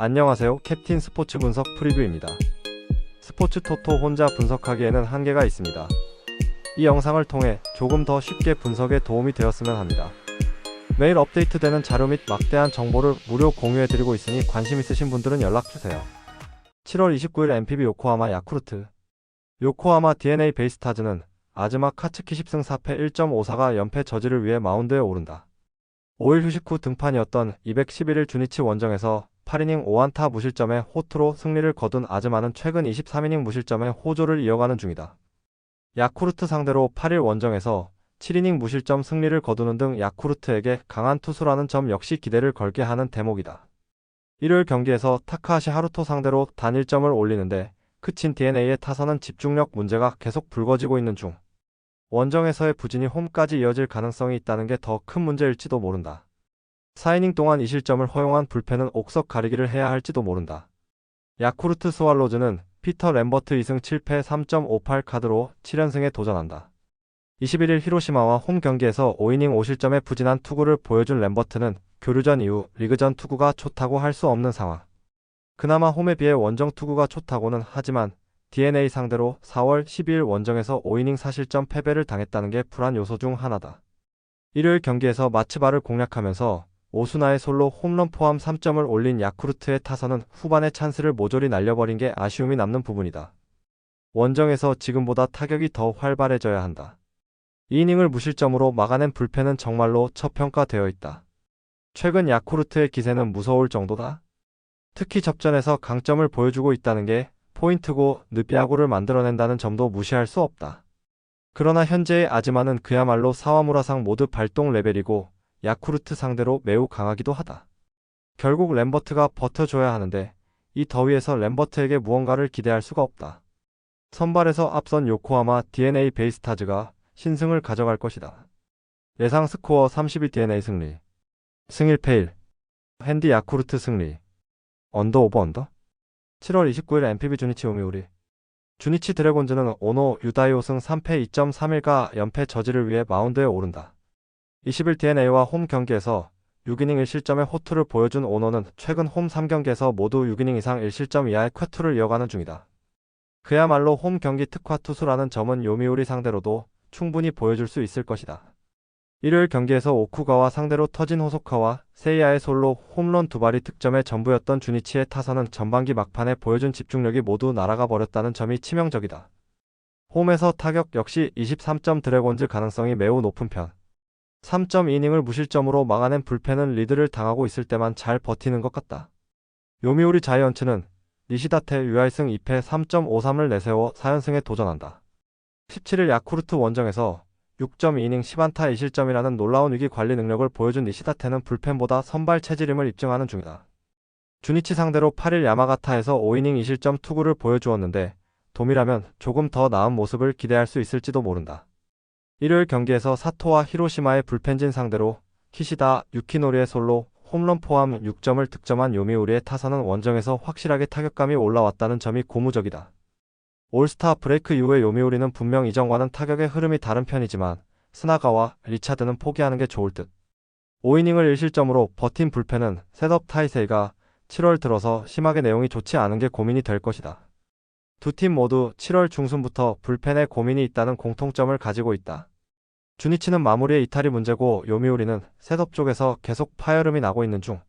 안녕하세요. 캡틴 스포츠 분석 프리뷰입니다. 스포츠 토토 혼자 분석하기에는 한계가 있습니다. 이 영상을 통해 조금 더 쉽게 분석에 도움이 되었으면 합니다. 매일 업데이트되는 자료 및 막대한 정보를 무료 공유해드리고 있으니 관심 있으신 분들은 연락주세요. 7월 29일 NPB 요코하마 야쿠르트. 요코하마 DNA 베이스타즈는 아즈마 카츠키 10승 4패 1.54가 연패 저지를 위해 마운드에 오른다. 5일 휴식 후 등판이었던 211일 주니치 원정에서 8이닝 5안타 무실점의 호투로 승리를 거둔 아즈마는 최근 23이닝 무실점의 호조를 이어가는 중이다. 야쿠르트 상대로 8일 원정에서 7이닝 무실점 승리를 거두는 등 야쿠르트에게 강한 투수라는 점 역시 기대를 걸게 하는 대목이다. 일요일 경기에서 타카하시 하루토 상대로 단 1점을 올리는데 그친 DNA의 타선은 집중력 문제가 계속 불거지고 있는 중. 원정에서의 부진이 홈까지 이어질 가능성이 있다는 게 더 큰 문제일지도 모른다. 4이닝 동안 2실점을 허용한 불펜은 옥석 가리기를 해야 할지도 모른다. 야쿠르트 스왈로즈는 피터 램버트 2승 7패 3.58 카드로 7연승에 도전한다. 21일 히로시마와 홈 경기에서 5이닝 5실점의 부진한 투구를 보여준 램버트는 교류전 이후 리그전 투구가 좋다고 할 수 없는 상황. 그나마 홈에 비해 원정 투구가 좋다고는 하지만 DNA 상대로 4월 12일 원정에서 5이닝 4실점 패배를 당했다는 게 불안 요소 중 하나다. 일요일 경기에서 마츠바를 공략하면서 오수나의 솔로 홈런 포함 3점을 올린 야쿠르트의 타선은 후반의 찬스를 모조리 날려버린 게 아쉬움이 남는 부분이다. 원정에서 지금보다 타격이 더 활발해져야 한다. 2이닝을 무실점으로 막아낸 불펜은 정말로 저평가되어 있다. 최근 야쿠르트의 기세는 무서울 정도다. 특히 접전에서 강점을 보여주고 있다는 게 포인트고 늪야구를 만들어낸다는 점도 무시할 수 없다. 그러나 현재의 아즈마는 그야말로 사와무라상 모드 발동 레벨이고 야쿠르트 상대로 매우 강하기도 하다. 결국 램버트가 버텨줘야 하는데 이 더위에서 램버트에게 무언가를 기대할 수가 없다. 선발에서 앞선 요코하마 DNA 베이스타즈가 신승을 가져갈 것이다. 예상 스코어 32 DNA 승리. 승 1패 1. 핸디 야쿠르트 승리. 언더 오버 언더? 7월 29일 NPB 주니치 요미우리. 주니치 드래곤즈는 오노 유다이오 승 3패 2.31가 연패 저지를 위해 마운드에 오른다. 20일 DNA와 홈 경기에서 6이닝 1실점의 호투를 보여준 오노는 최근 홈 3경기에서 모두 6이닝 이상 1실점 이하의 쾌투를 이어가는 중이다. 그야말로 홈 경기 특화 투수라는 점은 요미우리 상대로도 충분히 보여줄 수 있을 것이다. 일요일 경기에서 오쿠가와 상대로 터진 호소카와 세이야의 솔로 홈런 2발이 득점의 전부였던 주니치의 타선은 전반기 막판에 보여준 집중력이 모두 날아가 버렸다는 점이 치명적이다. 홈에서 타격 역시 23점 드래곤즈 가능성이 매우 높은 편. 3.2이닝을 무실점으로 막아낸 불펜은 리드를 당하고 있을 때만 잘 버티는 것 같다. 요미우리 자이언츠는 니시다테 유아이승 2패 3.53을 내세워 4연승에 도전한다. 17일 야쿠르트 원정에서 6.2이닝 10안타 2실점이라는 놀라운 위기 관리 능력을 보여준 니시다테는 불펜보다 선발 체질임을 입증하는 중이다. 주니치 상대로 8일 야마가타에서 5이닝 2실점 투구를 보여주었는데 돔이라면 조금 더 나은 모습을 기대할 수 있을지도 모른다. 일요일 경기에서 사토와 히로시마의 불펜진 상대로 키시다, 유키노리의 솔로 홈런 포함 6점을 득점한 요미우리의 타선은 원정에서 확실하게 타격감이 올라왔다는 점이 고무적이다. 올스타 브레이크 이후의 요미우리는 분명 이전과는 타격의 흐름이 다른 편이지만 스나가와 리차드는 포기하는 게 좋을 듯. 5이닝을 1실점으로 버틴 불펜은 셋업 타이세이가 7월 들어서 심하게 내용이 좋지 않은 게 고민이 될 것이다. 두 팀 모두 7월 중순부터 불펜에 고민이 있다는 공통점을 가지고 있다. 주니치는 마무리의 이탈이 문제고 요미우리는 셋업 쪽에서 계속 파열음이 나고 있는 중.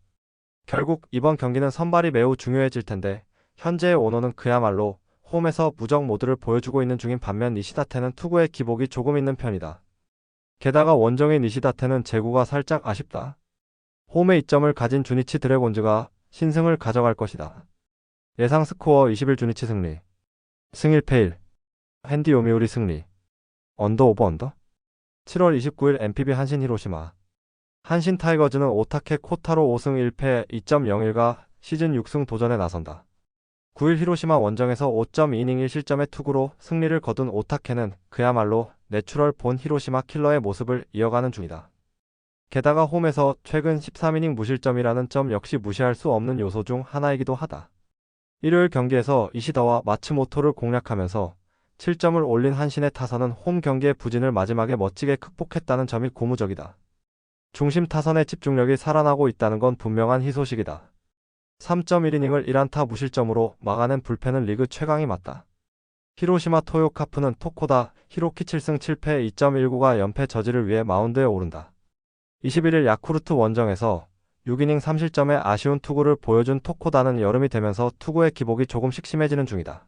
결국 이번 경기는 선발이 매우 중요해질 텐데 현재의 오노는 그야말로 홈에서 무적 모드를 보여주고 있는 중인 반면 니시다테는 투구의 기복이 조금 있는 편이다. 게다가 원정의 니시다테는 제구가 살짝 아쉽다. 홈에 이점을 가진 주니치 드래곤즈가 신승을 가져갈 것이다. 예상 스코어 20일 주니치 승리. 승 1패 1. 핸디 요미우리 승리. 언더 오버 언더? 7월 29일 NPB 한신 히로시마. 한신 타이거즈는 오타케 코타로 5승 1패 2.01가 시즌 6승 도전에 나선다. 9일 히로시마 원정에서 5.2이닝 1실점의 투구로 승리를 거둔 오타케는 그야말로 내추럴 본 히로시마 킬러의 모습을 이어가는 중이다. 게다가 홈에서 최근 13이닝 무실점이라는 점 역시 무시할 수 없는 요소 중 하나이기도 하다. 일요일 경기에서 이시다와 마츠모토를 공략하면서 7점을 올린 한신의 타선은 홈 경기의 부진을 마지막에 멋지게 극복했다는 점이 고무적이다. 중심 타선의 집중력이 살아나고 있다는 건 분명한 희소식이다. 3.1이닝을 1안타 무실점으로 막아낸 불펜은 리그 최강이 맞다. 히로시마 토요카프는 토코다 히로키 7승 7패 2.19가 연패 저지를 위해 마운드에 오른다. 21일 야쿠르트 원정에서 6이닝 3실점의 아쉬운 투구를 보여준 토코다는 여름이 되면서 투구의 기복이 조금씩 심해지는 중이다.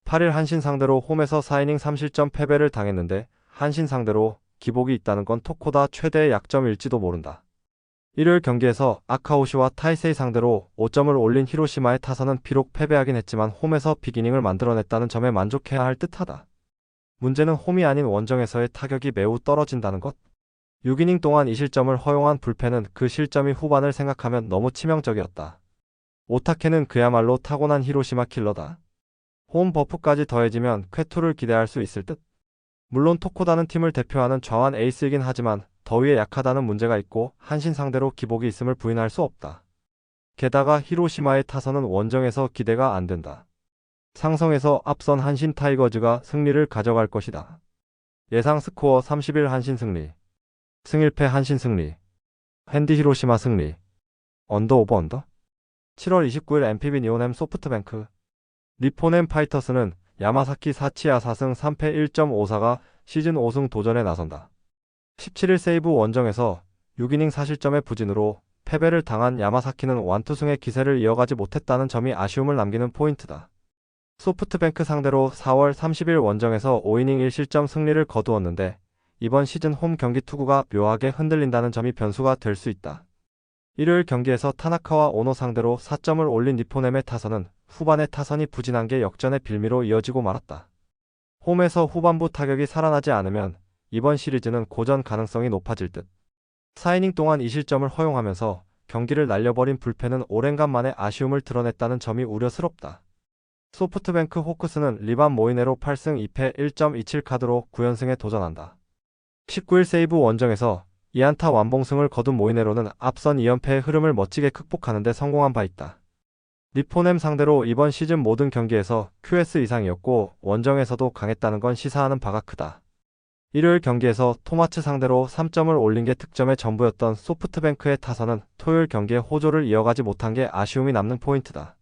8일 한신 상대로 홈에서 4이닝 3실점 패배를 당했는데 한신 상대로 기복이 있다는 건 토코다 최대의 약점일지도 모른다. 일요일 경기에서 아카오시와 타이세이 상대로 5점을 올린 히로시마의 타선은 비록 패배하긴 했지만 홈에서 빅이닝을 만들어냈다는 점에 만족해야 할 듯하다. 문제는 홈이 아닌 원정에서의 타격이 매우 떨어진다는 것. 6이닝 동안 2실점을 허용한 불펜은 그 실점이 후반을 생각하면 너무 치명적이었다. 오타케는 그야말로 타고난 히로시마 킬러다. 홈 버프까지 더해지면 쾌투를 기대할 수 있을 듯. 물론 토코다는 팀을 대표하는 좌완 에이스이긴 하지만 더위에 약하다는 문제가 있고 한신 상대로 기복이 있음을 부인할 수 없다. 게다가 히로시마의 타선은 원정에서 기대가 안 된다. 상성에서 앞선 한신 타이거즈가 승리를 가져갈 것이다. 예상 스코어 30일 한신 승리. 승1패 한신 승리. 핸디 히로시마 승리. 언더 오버 언더? 7월 29일 NPB 니온엠 소프트뱅크. 니폰엠 파이터스는 야마사키 사치야 4승 3패 1.54가 시즌 5승 도전에 나선다. 17일 세이브 원정에서 6이닝 4실점의 부진으로 패배를 당한 야마사키는 완투승의 기세를 이어가지 못했다는 점이 아쉬움을 남기는 포인트다. 소프트뱅크 상대로 4월 30일 원정에서 5이닝 1실점 승리를 거두었는데 이번 시즌 홈 경기 투구가 묘하게 흔들린다는 점이 변수가 될 수 있다. 일요일 경기에서 타나카와 오노 상대로 4점을 올린 니폰엠의 타선은 후반에 타선이 부진한 게 역전의 빌미로 이어지고 말았다. 홈에서 후반부 타격이 살아나지 않으면 이번 시리즈는 고전 가능성이 높아질 듯. 4이닝 동안 2실점을 허용하면서 경기를 날려버린 불펜은 오랜간 만에 아쉬움을 드러냈다는 점이 우려스럽다. 소프트뱅크 호크스는 리반 모이네로 8승 2패 1.27 카드로 9연승에 도전한다. 19일 세이브 원정에서 2안타 완봉승을 거둔 모이네로는 앞선 2연패의 흐름을 멋지게 극복하는 데 성공한 바 있다. 니폰엠 상대로 이번 시즌 모든 경기에서 QS 이상이었고 원정에서도 강했다는 건 시사하는 바가 크다. 일요일 경기에서 토마츠 상대로 3점을 올린 게 득점의 전부였던 소프트뱅크의 타선은 토요일 경기에 호조를 이어가지 못한 게 아쉬움이 남는 포인트다.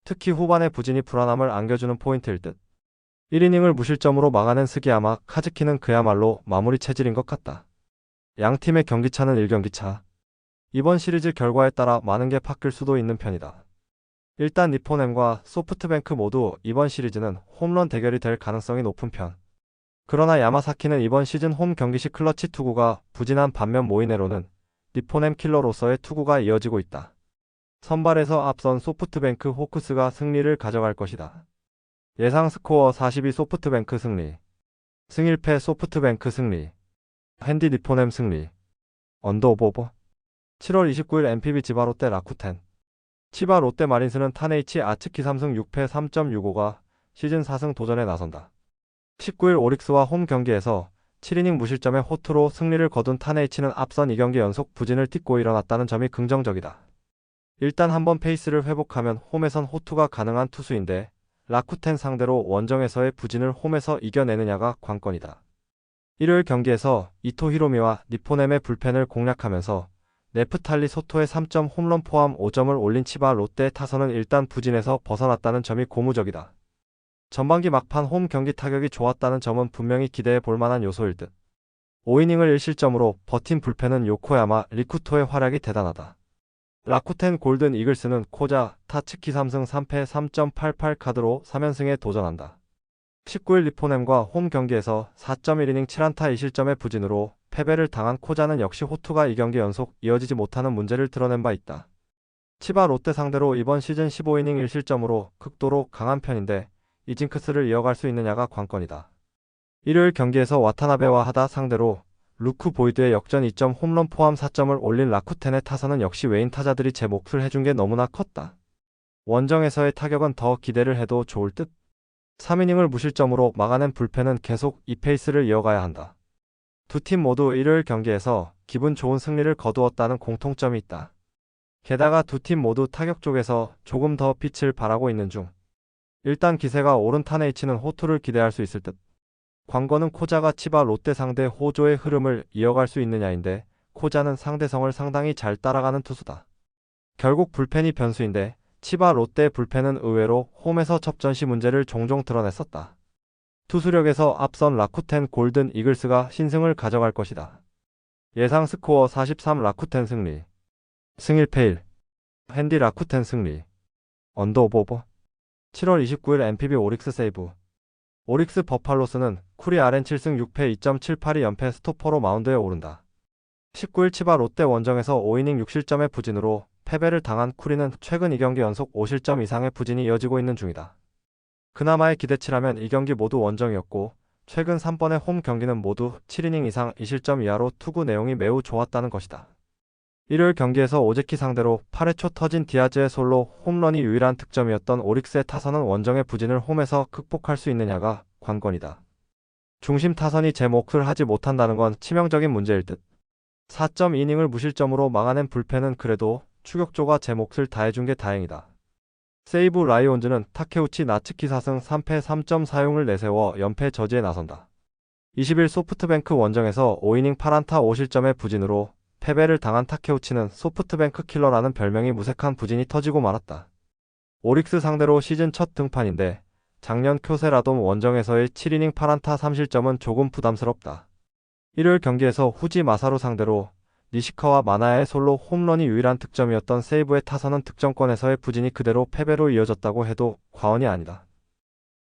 특히 후반의 부진이 불안함을 안겨주는 포인트일 듯. 1이닝을 무실점으로 막아낸 스기야마 카즈키는 그야말로 마무리 체질인 것 같다. 양팀의 경기차는 1경기차. 이번 시리즈 결과에 따라 많은 게 바뀔 수도 있는 편이다. 일단 니폰엠과 소프트뱅크 모두 이번 시리즈는 홈런 대결이 될 가능성이 높은 편. 그러나 야마사키는 이번 시즌 홈 경기시 클러치 투구가 부진한 반면 모이네로는 니폰엠 킬러로서의 투구가 이어지고 있다. 선발에서 앞선 소프트뱅크 호크스가 승리를 가져갈 것이다. 예상 스코어 42 소프트뱅크 승리. 승1패 소프트뱅크 승리. 핸디 니폰엠 승리. 언더 오버. 7월 29일 NPB 지바 롯데 라쿠텐. 치바 롯데 마린스는 타네이치 아츠키 3승 6패 3.65가 시즌 4승 도전에 나선다. 19일 오릭스와 홈 경기에서 7이닝 무실점의 호투로 승리를 거둔 타네이치는 앞선 2경기 연속 부진을 딛고 일어났다는 점이 긍정적이다. 일단 한번 페이스를 회복하면 홈에선 호투가 가능한 투수인데 라쿠텐 상대로 원정에서의 부진을 홈에서 이겨내느냐가 관건이다. 일요일 경기에서 이토 히로미와 니폰엠의 불펜을 공략하면서 네프탈리 소토의 3점 홈런 포함 5점을 올린 치바 롯데의 타선은 일단 부진에서 벗어났다는 점이 고무적이다. 전반기 막판 홈 경기 타격이 좋았다는 점은 분명히 기대해 볼 만한 요소일 듯. 5이닝을 1실점으로 버틴 불펜은 요코야마 리쿠토의 활약이 대단하다. 라쿠텐 골든 이글스는 코자 타츠키 3승 3패 3.88 카드로 3연승에 도전한다. 19일 니폰엠과 홈 경기에서 4.1이닝 7안타 2실점의 부진으로 패배를 당한 코자는 역시 호투가 2경기 연속 이어지지 못하는 문제를 드러낸 바 있다. 치바 롯데 상대로 이번 시즌 15이닝 1실점으로 극도로 강한 편인데 이 징크스를 이어갈 수 있느냐가 관건이다. 일요일 경기에서 와타나베와 하다 상대로 루크 보이드의 역전 2점 홈런 포함 4점을 올린 라쿠텐의 타선은 역시 외인 타자들이 제 몫을 해준 게 너무나 컸다. 원정에서의 타격은 더 기대를 해도 좋을 듯. 3이닝을 무실점으로 막아낸 불펜은 계속 이 페이스를 이어가야 한다. 두 팀 모두 일요일 경기에서 기분 좋은 승리를 거두었다는 공통점이 있다. 게다가 두 팀 모두 타격 쪽에서 조금 더 빛을 발하고 있는 중. 일단 기세가 오른 타네이치는 호투를 기대할 수 있을 듯. 관건은 코자가 치바 롯데 상대 호조의 흐름을 이어갈 수 있느냐인데 코자는 상대성을 상당히 잘 따라가는 투수다. 결국 불펜이 변수인데 치바 롯데의 불펜은 의외로 홈에서 접전시 문제를 종종 드러냈었다. 투수력에서 앞선 라쿠텐 골든 이글스가 신승을 가져갈 것이다. 예상 스코어 43 라쿠텐 승리. 승 1패 1. 핸디 라쿠텐 승리. 언더 오버. 7월 29일 NPB 오릭스 세이브. 오릭스 버팔로스는 쿠리 RN 7승 6패 2.782 연패 스토퍼로 마운드에 오른다. 19일 치바 롯데 원정에서 5이닝 6실점의 부진으로 패배를 당한 쿠리는 최근 2경기 연속 5실점 이상의 부진이 이어지고 있는 중이다. 그나마의 기대치라면 2경기 모두 원정이었고 최근 3번의 홈 경기는 모두 7이닝 이상 2실점 이하로 투구 내용이 매우 좋았다는 것이다. 일요일 경기에서 오제키 상대로 8회 초 터진 디아즈의 솔로 홈런이 유일한 득점이었던 오릭스의 타선은 원정의 부진을 홈에서 극복할 수 있느냐가 관건이다. 중심 타선이 제 몫을 하지 못한다는 건 치명적인 문제일 듯. 4.2이닝을 무실점으로 막아낸 불펜은 그래도 추격조가 제 몫을 다해준 게 다행이다. 세이브 라이온즈는 타케우치 나츠키 4승 3패 3.4용을 내세워 연패 저지에 나선다. 20일 소프트뱅크 원정에서 5이닝 8안타 5실점의 부진으로 패배를 당한 타케우치는 소프트뱅크 킬러라는 별명이 무색한 부진이 터지고 말았다. 오릭스 상대로 시즌 첫 등판인데 작년 쿄세라돔 원정에서의 7이닝 8안타 3실점은 조금 부담스럽다. 일요일 경기에서 후지 마사루 상대로 니시카와 마나야의 솔로 홈런이 유일한 득점이었던 세이브의 타선은 득점권에서의 부진이 그대로 패배로 이어졌다고 해도 과언이 아니다.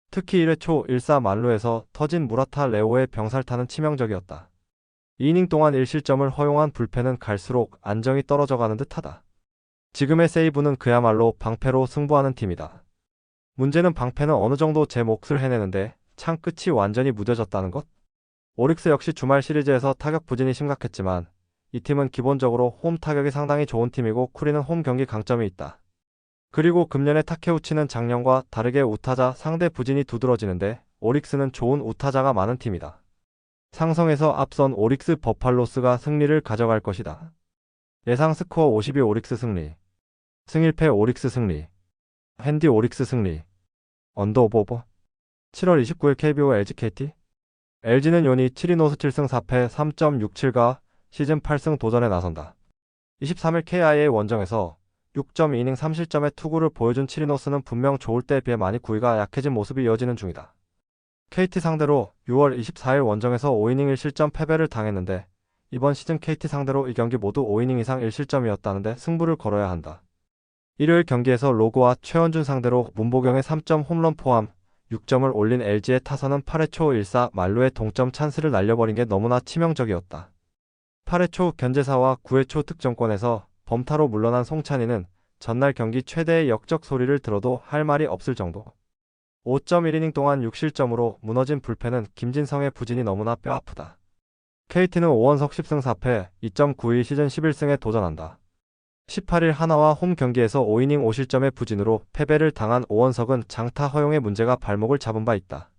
특히 1회 초 1사 만루에서 터진 무라타 레오의 병살타는 치명적이었다. 2이닝 동안 1실점을 허용한 불펜은 갈수록 안정이 떨어져가는 듯하다. 지금의 세이브는 그야말로 방패로 승부하는 팀이다. 문제는 방패는 어느 정도 제 몫을 해내는데 창 끝이 완전히 무뎌졌다는 것? 오릭스 역시 주말 시리즈에서 타격 부진이 심각했지만 이 팀은 기본적으로 홈 타격이 상당히 좋은 팀이고 쿠리는 홈 경기 강점이 있다. 그리고 금년의 타케우치는 작년과 다르게 우타자 상대 부진이 두드러지는데 오릭스는 좋은 우타자가 많은 팀이다. 상성에서 앞선 오릭스 버팔로스가 승리를 가져갈 것이다. 예상 스코어 52 오릭스 승리. 승 1패 오릭스 승리. 핸디 오릭스 승리. 언더 오버. 7월 29일 KBO LG KT. LG는 요니 7위 노스 7승 4패 3.67가 시즌 8승 도전에 나선다. 23일 KIA 원정에서 6.2이닝 3실점의 투구를 보여준 7위 노스는 분명 좋을 때에 비해 많이 구위가 약해진 모습이 이어지는 중이다. KT 상대로 6월 24일 원정에서 5이닝 1실점 패배를 당했는데 이번 시즌 KT 상대로 이 경기 모두 5이닝 이상 1실점이었다는데 승부를 걸어야 한다. 일요일 경기에서 로그와 최원준 상대로 문보경의 3점 홈런 포함 6점을 올린 LG의 타선은 8회 초 1사 만루의 동점 찬스를 날려버린 게 너무나 치명적이었다. 8회 초 견제사와 9회 초 득점권에서 범타로 물러난 송찬희는 전날 경기 최대의 역적 소리를 들어도 할 말이 없을 정도. 5.1이닝 동안 6실점으로 무너진 불펜은 김진성의 부진이 너무나 뼈아프다. KT는 오원석 10승 4패 2.92 시즌 11승에 도전한다. 18일 하나와 홈 경기에서 5이닝 5실점의 부진으로 패배를 당한 오원석은 장타 허용의 문제가 발목을 잡은 바 있다.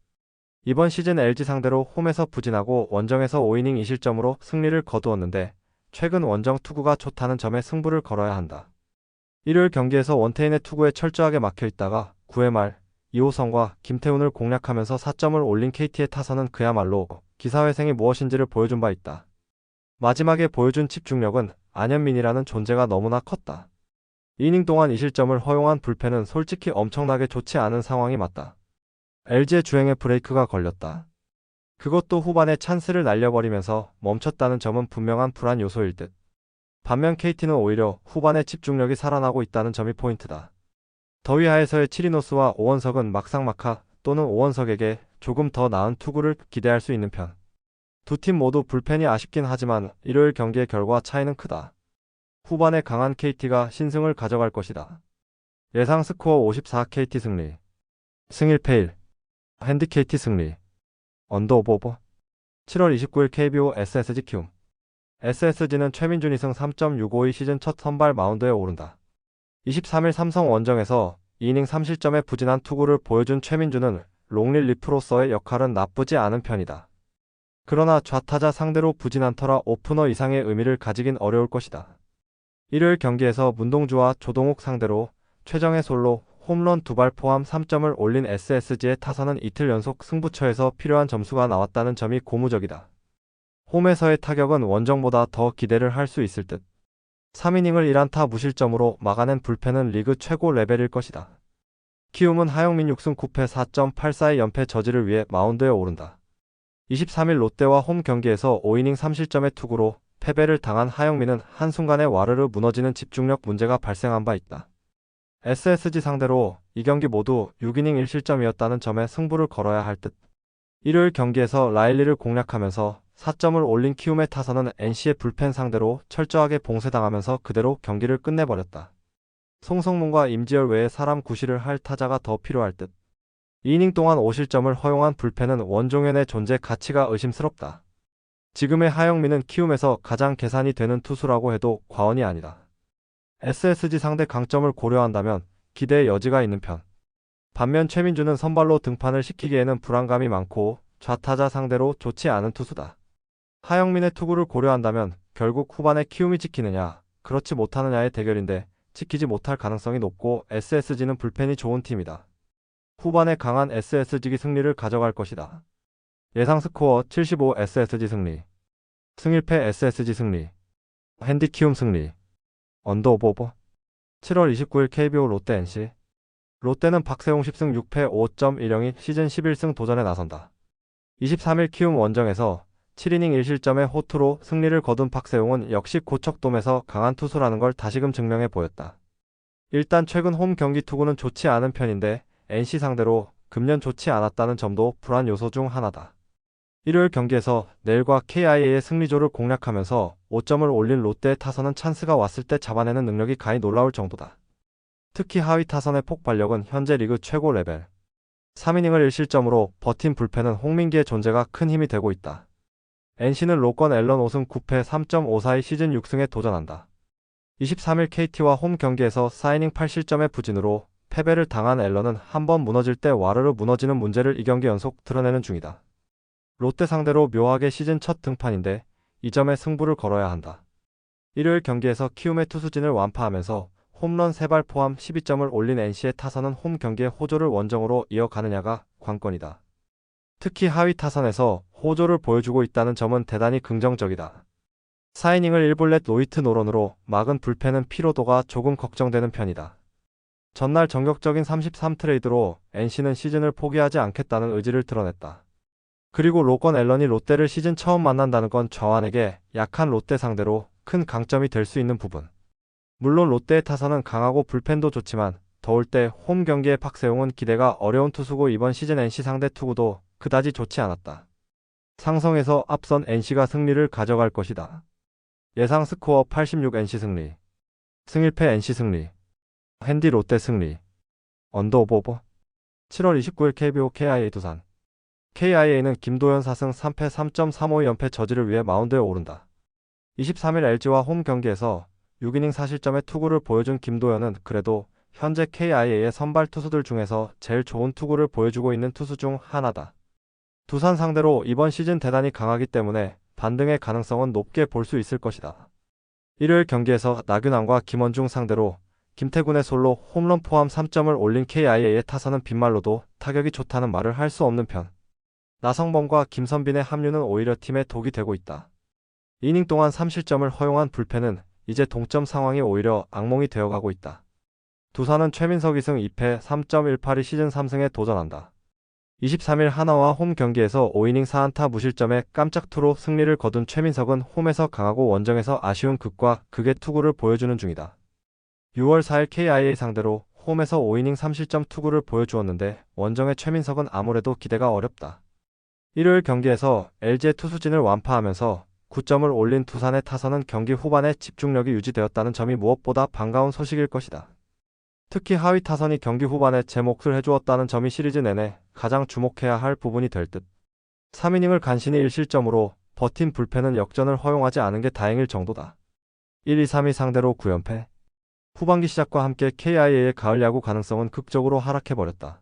이번 시즌 LG 상대로 홈에서 부진하고 원정에서 5이닝 2실점으로 승리를 거두었는데 최근 원정 투구가 좋다는 점에 승부를 걸어야 한다. 일요일 경기에서 원태인의 투구에 철저하게 막혀있다가 9회 말 이호성과 김태훈을 공략하면서 4점을 올린 KT의 타선은 그야말로 기사회생이 무엇인지를 보여준 바 있다. 마지막에 보여준 집중력은 안현민이라는 존재가 너무나 컸다. 이닝 동안 2실점을 허용한 불펜은 솔직히 엄청나게 좋지 않은 상황이 맞다. LG의 주행에 브레이크가 걸렸다. 그것도 후반에 찬스를 날려버리면서 멈췄다는 점은 분명한 불안 요소일 듯. 반면 KT는 오히려 후반에 집중력이 살아나고 있다는 점이 포인트다. 더위 하에서의 7위 노스와 오원석은 막상막하 또는 오원석에게 조금 더 나은 투구를 기대할 수 있는 편. 두 팀 모두 불펜이 아쉽긴 하지만 일요일 경기의 결과 차이는 크다. 후반에 강한 KT가 신승을 가져갈 것이다. 예상 스코어 54 KT 승리. 승 1패 1. 핸디 KT 승리. 언더 오버. 7월 29일 KBO SSG 키움. SSG는 최민준 2승 3.652 시즌 첫 선발 마운드에 오른다. 23일 삼성 원정에서 2이닝 3실점의 부진한 투구를 보여준 최민준은 롱릴리프로서의 역할은 나쁘지 않은 편이다. 그러나 좌타자 상대로 부진한 터라 오프너 이상의 의미를 가지긴 어려울 것이다. 일요일 경기에서 문동주와 조동욱 상대로 최정의 솔로 홈런 2발 포함 3점을 올린 SSG의 타선은 이틀 연속 승부처에서 필요한 점수가 나왔다는 점이 고무적이다. 홈에서의 타격은 원정보다 더 기대를 할 수 있을 듯. 3이닝을 1안타 무실점으로 막아낸 불펜은 리그 최고 레벨일 것이다. 키움은 하영민 6승 9패 4.84의 연패 저지를 위해 마운드에 오른다. 23일 롯데와 홈 경기에서 5이닝 3실점의 투구로 패배를 당한 하영민은 한순간에 와르르 무너지는 집중력 문제가 발생한 바 있다. SSG 상대로 이 경기 모두 6이닝 1실점이었다는 점에 승부를 걸어야 할 듯. 일요일 경기에서 라일리를 공략하면서 4점을 올린 키움의 타선은 NC의 불펜 상대로 철저하게 봉쇄당하면서 그대로 경기를 끝내버렸다. 송성문과 임지열 외에 사람 구실을 할 타자가 더 필요할 듯. 2이닝 동안 5실점을 허용한 불펜은 원종현의 존재 가치가 의심스럽다. 지금의 하영민은 키움에서 가장 계산이 되는 투수라고 해도 과언이 아니다. SSG 상대 강점을 고려한다면 기대의 여지가 있는 편. 반면 최민주는 선발로 등판을 시키기에는 불안감이 많고 좌타자 상대로 좋지 않은 투수다. 하영민의 투구를 고려한다면 결국 후반에 키움이 지키느냐, 그렇지 못하느냐의 대결인데 지키지 못할 가능성이 높고 SSG는 불펜이 좋은 팀이다. 후반에 강한 SSG 승리를 가져갈 것이다. 예상 스코어 75 SSG 승리. 승일패 SSG 승리. 핸디 키움 승리. 언더 오버. 7월 29일 KBO 롯데 NC. 롯데는 박세웅 10승 6패 5.10이 시즌 11승 도전에 나선다. 23일 키움 원정에서 7이닝 1실점의 호투로 승리를 거둔 박세웅은 역시 고척돔에서 강한 투수라는 걸 다시금 증명해 보였다. 일단 최근 홈 경기 투구는 좋지 않은 편인데 NC 상대로 금년 좋지 않았다는 점도 불안 요소 중 하나다. 일요일 경기에서 내일과 KIA의 승리조를 공략하면서 5점을 올린 롯데의 타선은 찬스가 왔을 때 잡아내는 능력이 가히 놀라울 정도다. 특히 하위 타선의 폭발력은 현재 리그 최고 레벨. 3이닝을 1실점으로 버틴 불펜은 홍민기의 존재가 큰 힘이 되고 있다. NC는 로건 앨런 5승 9패 3.54의 시즌 6승에 도전한다. 23일 KT와 홈 경기에서 4이닝 8실점의 부진으로 패배를 당한 앨런은 한번 무너질 때 와르르 무너지는 문제를 2경기 연속 드러내는 중이다. 롯데 상대로 묘하게 시즌 첫 등판인데 이 점에 승부를 걸어야 한다. 일요일 경기에서 키움의 투수진을 완파하면서 홈런 3발 포함 12점을 올린 NC의 타선은 홈 경기의 호조를 원정으로 이어가느냐가 관건이다. 특히 하위 타선에서 호조를 보여주고 있다는 점은 대단히 긍정적이다. 4이닝을 1볼넷 노히트 노런으로 막은 불펜은 피로도가 조금 걱정되는 편이다. 전날 전격적인 33트레이드로 NC는 시즌을 포기하지 않겠다는 의지를 드러냈다. 그리고 로건 앨런이 롯데를 시즌 처음 만난다는 건 좌완에게 약한 롯데 상대로 큰 강점이 될 수 있는 부분. 물론 롯데의 타선은 강하고 불펜도 좋지만 더울 때 홈 경기의 박세웅은 기대가 어려운 투수고 이번 시즌 NC 상대 투구도 그다지 좋지 않았다. 상성에서 앞선 NC가 승리를 가져갈 것이다. 예상 스코어 86 NC 승리. 승일패 NC 승리. 핸디 롯데 승리. 언더 오버. 7월 29일 KBO KIA 두산. KIA는 김도현 4승 3패 3.35 연패 저지를 위해 마운드에 오른다. 23일 LG와 홈 경기에서 6이닝 4실점의 투구를 보여준 김도현은 그래도 현재 KIA의 선발 투수들 중에서 제일 좋은 투구를 보여주고 있는 투수 중 하나다. 두산 상대로 이번 시즌 대단히 강하기 때문에 반등의 가능성은 높게 볼 수 있을 것이다. 일요일 경기에서 나균환과 김원중 상대로 김태군의 솔로 홈런 포함 3점을 올린 KIA의 타선은 빈말로도 타격이 좋다는 말을 할 수 없는 편. 나성범과 김선빈의 합류는 오히려 팀에 독이 되고 있다. 이닝 동안 3실점을 허용한 불펜은 이제 동점 상황이 오히려 악몽이 되어가고 있다. 두산은 최민석 2승 2패 3.18이 시즌 3승에 도전한다. 23일 하나와 홈 경기에서 5이닝 4안타 무실점의 깜짝 투로 승리를 거둔 최민석은 홈에서 강하고 원정에서 아쉬운 극과 극의 투구를 보여주는 중이다. 6월 4일 KIA 상대로 홈에서 5이닝 3실점 투구를 보여주었는데 원정의 최민석은 아무래도 기대가 어렵다. 일요일 경기에서 LG의 투수진을 완파하면서 9점을 올린 두산의 타선은 경기 후반에 집중력이 유지되었다는 점이 무엇보다 반가운 소식일 것이다. 특히 하위 타선이 경기 후반에 제 몫을 해주었다는 점이 시리즈 내내 가장 주목해야 할 부분이 될 듯. 3이닝을 간신히 1실점으로 버틴 불펜은 역전을 허용하지 않은 게 다행일 정도다. 1, 2, 3위 상대로 9연패. 후반기 시작과 함께 KIA의 가을 야구 가능성은 극적으로 하락해버렸다.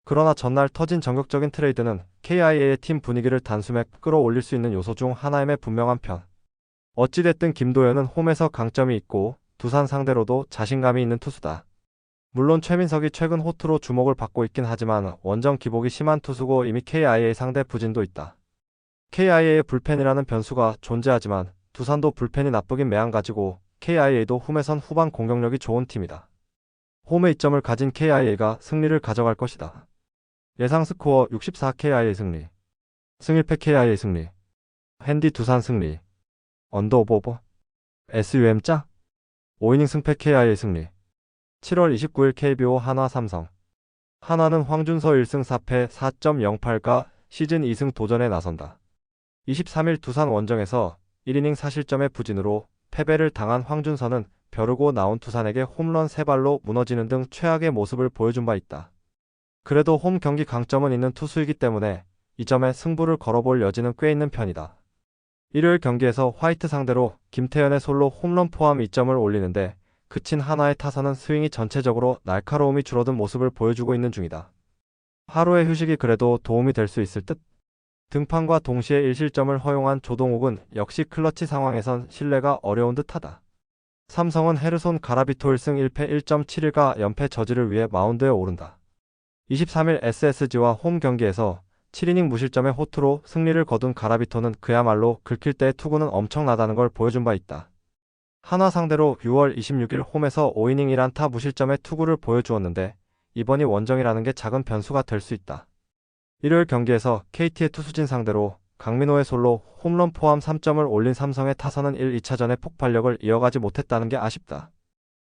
그러나 전날 터진 전격적인 트레이드는 KIA의 팀 분위기를 단숨에 끌어올릴 수 있는 요소 중 하나임에 분명한 편. 어찌됐든 김도현은 홈에서 강점이 있고 두산 상대로도 자신감이 있는 투수다. 물론 최민석이 최근 호투로 주목을 받고 있긴 하지만 원정 기복이 심한 투수고 이미 KIA 상대 부진도 있다. KIA의 불펜이라는 변수가 존재하지만 두산도 불펜이 나쁘긴 매한가지고 KIA도 홈에선 후반 공격력이 좋은 팀이다. 홈의 이점을 가진 KIA가 승리를 가져갈 것이다. 예상 스코어 64 KIA 승리. 승일패 KIA 승리. 핸디 두산 승리. 언더 오버. SUM 짜. 5이닝 승패 KIA 승리. 7월 29일 KBO 한화 삼성. 한화는 황준서 1승 4패 4.08가 시즌 2승 도전에 나선다. 23일 두산 원정에서 1이닝 4실점의 부진으로 패배를 당한 황준서는 벼르고 나온 두산에게 홈런 3발로 무너지는 등 최악의 모습을 보여준 바 있다. 그래도 홈 경기 강점은 있는 투수이기 때문에 이 점에 승부를 걸어볼 여지는 꽤 있는 편이다. 일요일 경기에서 화이트 상대로 김태현의 솔로 홈런 포함 2점을 올리는데 그친 한화의 타선은 스윙이 전체적으로 날카로움이 줄어든 모습을 보여주고 있는 중이다. 하루의 휴식이 그래도 도움이 될 수 있을 듯? 등판과 동시에 1실점을 허용한 조동욱은 역시 클러치 상황에선 신뢰가 어려운 듯하다. 삼성은 헤르손 가라비토 1승 1패 1.71가 연패 저지를 위해 마운드에 오른다. 23일 SSG와 홈 경기에서 7이닝 무실점의 호투로 승리를 거둔 가라비토는 그야말로 긁힐 때의 투구는 엄청나다는 걸 보여준 바 있다. 한화 상대로 6월 26일 홈에서 5이닝 1안타 무실점의 투구를 보여주었는데 이번이 원정이라는 게 작은 변수가 될 수 있다. 일요일 경기에서 KT의 투수진 상대로 강민호의 솔로 홈런 포함 3점을 올린 삼성의 타선은 1, 2차전의 폭발력을 이어가지 못했다는 게 아쉽다.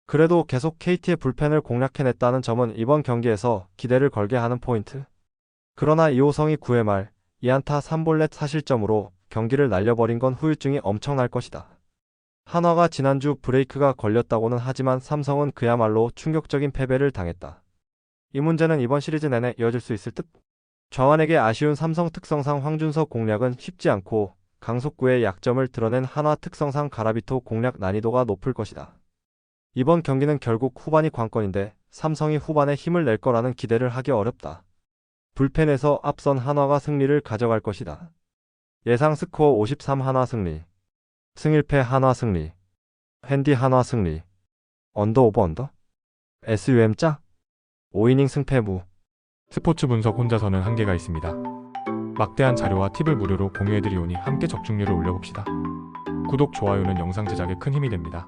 그래도 계속 KT의 불펜을 공략해냈다는 점은 이번 경기에서 기대를 걸게 하는 포인트. 그러나 이호성이 9회 말 2안타 3볼넷 4실점으로 경기를 날려버린 건 후유증이 엄청날 것이다. 한화가 지난주 브레이크가 걸렸다고는 하지만 삼성은 그야말로 충격적인 패배를 당했다. 이 문제는 이번 시리즈 내내 이어질 수 있을 듯? 좌완에게 아쉬운 삼성 특성상 황준서 공략은 쉽지 않고 강속구의 약점을 드러낸 한화 특성상 가라비토 공략 난이도가 높을 것이다. 이번 경기는 결국 후반이 관건인데 삼성이 후반에 힘을 낼 거라는 기대를 하기 어렵다. 불펜에서 앞선 한화가 승리를 가져갈 것이다. 예상 스코어 53 한화 승리. 승일패 한화 승리. 핸디 한화 승리. 언더 오버 언더. SUM 짜. 5이닝 승패무. 스포츠 분석 혼자서는 한계가 있습니다. 막대한 자료와 팁을 무료로 공유해드리오니 함께 적중률을 올려봅시다. 구독, 좋아요는 영상 제작에 큰 힘이 됩니다.